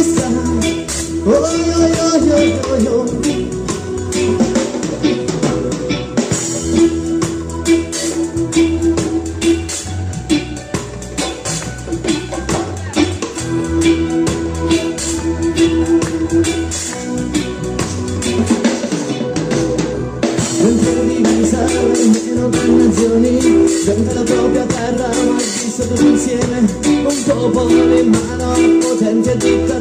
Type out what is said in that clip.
Kurdistan. Oh, yo, yo, yo, yo, yo. Mentre divisa almeno tre nazioni, senza la propria terra ma vissuto insieme, un popolo in mano potente e dittatori.